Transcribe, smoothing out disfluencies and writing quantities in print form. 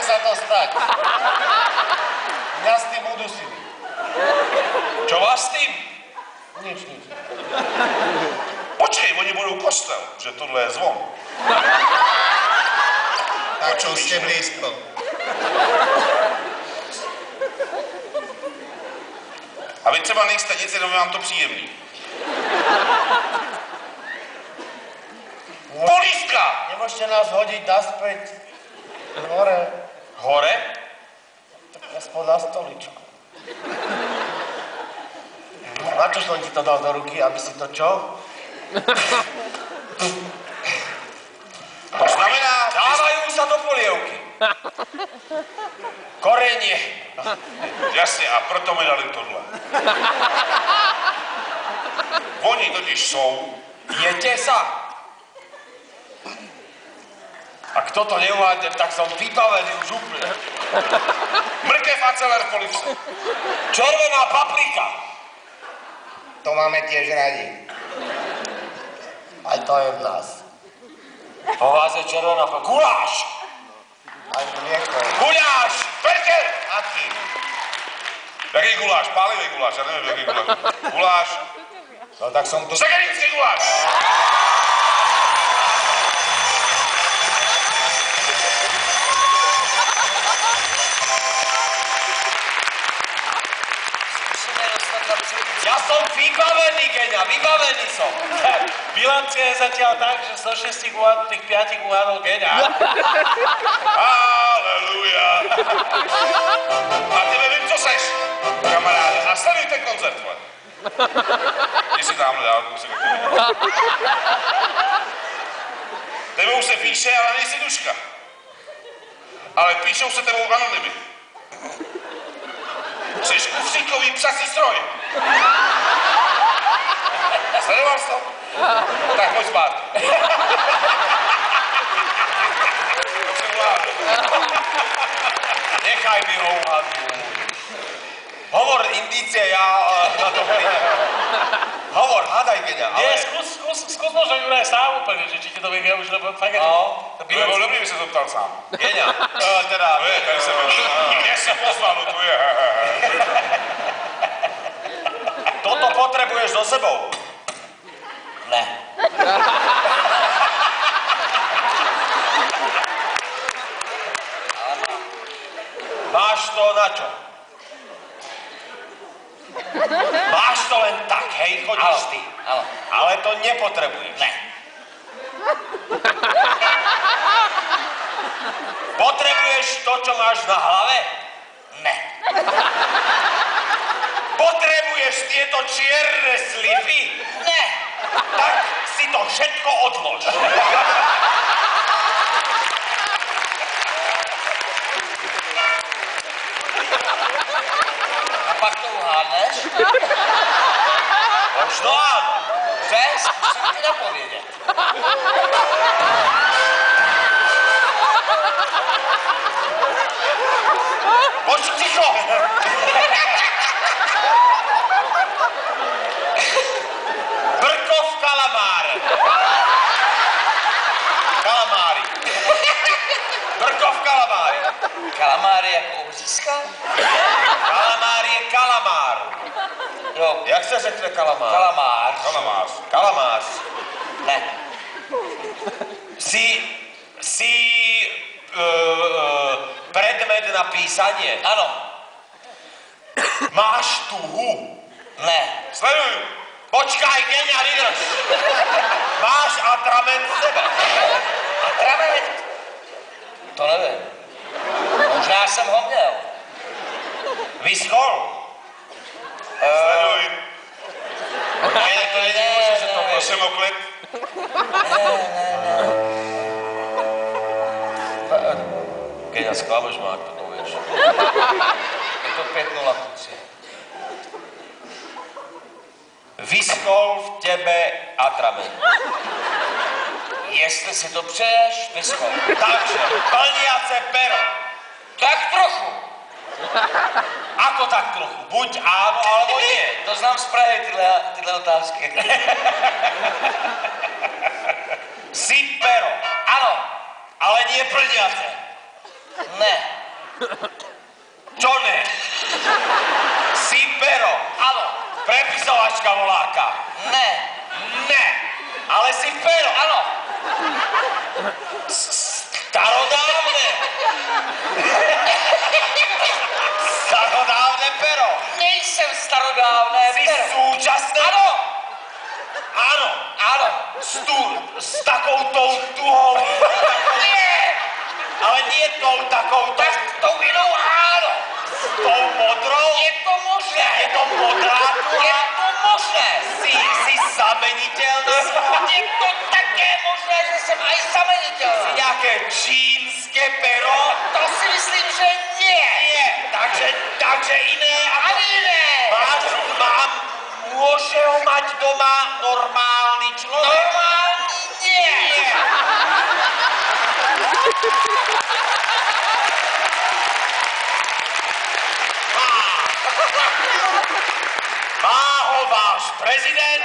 sa to stať. Mňa s tým udusili. Čo vás s tým? Nič. Počkej, oni budú kostel, že tohle je zvon. Tak čo ste blízko. A vy třeba nejste nic, jenom je vám to příjemný. Políska! Nemôžete nás hodiť naspäť hore. Hore? Tak aspoň na stoličku. Na čo som ti to dal do ruky, aby si to čo? To znamená, Dávajú sa do polievky. Korenie. jasně, a proto mi dali tohle. Oni totiž jsou. Jete sa. A kto to neuvádne, tak som vybavený už úplne. Mrkev a celer v polivce. Červená paprika. To máme tiež radi. Aj to je v nás. Po vás je červená paprika. Guláš! Aj mlieko. Guláš! Perkel! Aký? Jaký guláš? Pálivý guláš, já nevím, jaký guláš. Guláš. No tak som tu... Segerický guláš! Ja som vybavený, Geňa, vybavený som. Bilancia je zatiaľ tak, že zo 6 tých 5 uhádol Geňa. Haleluja! A tebe vím, co seš, kamaráde. A sleduj ten koncert, vole. Když si tamhle dál, musím k tebe. Tebou se píše, ale nejsi Duška. Ale píšou se tebou anonymy. Jseš kufříkový psací stroj. Sledoval jsi to? Tak pojď zpátky. Nechaj mi ho uhadnúť. Hovor indície, ja na to prídem. Hovor, hádaj, Geňa. Nie, skús možno Juraj sám úplne, že či ti to vie už, lebo fakt je to... No, To by bylo dobrý, by se to ptal sám. Geňa, teda... Tady se mě si pozval, tu je. Toto potrebuješ so sebou. Ne. Máš to na čo? Máš to len tak, hej, chodíš ty. Áno. Ale to nepotrebuješ. Ne. Potrebuješ to, čo máš na hlave? Ne. Potrebuješ tieto čierne slipy? Ne. Tak si to všetko odlož. A pak to uhádneš? Možno áno. Že? Skúsim ti napovedať. Poď ticho. Brko v kalamáre. Kalamári. Brko v kalamári. Kalamáry jako obřízka? Kalamár je kalamár. Jo. Jak se řekne kalamár? Kalamář. Kalamář. Kalamář. Ne. Si predmet na písanie. Ano. Máš tuhu. Ne. Sleduj. Počkaj, Geňa, vydrž. Máš atrament v sebe. Atrament? To nevím. Možná jsem ho měl. Vyschol. Sleduj. Ne, to je nemůže, že to vieš. Prosím o klid. Geňa, sklameš ma, ak to povieš. Je to 5-0 kluci. Vyschol v tebe atrament. Jestli si to přeješ, vyschol. Takže plniace pero. Tak trochu. Ako tak trochu? Buď áno, alebo nie. To znám z Prahy, tyhle otázky. Si pero. Ano. Ale nie plniace. Ne. Čo ne? Si pero. Áno. Prepisovačka voláka. Ne. Ne. Ale si pero. Áno. Starodávne. Starodávne pero. Nejsem starodávné Si pero. súčasné. Áno. Áno. Áno. S takou tou tuhou. Nie. Ale nie tou takou Tak tou inou áno. s tou modrou. Je to možné. Je to modrá Je tuha. to možné. Si zameniteľná. Je to také možné, že jsem aj zameniteľná. Nejaké čínske pero. To si myslím, že nie. Nie. Takže iné ako... Ani ne. Môže ho mať doma normálny človek? Normálny nie. Nie. Má ho váš prezident?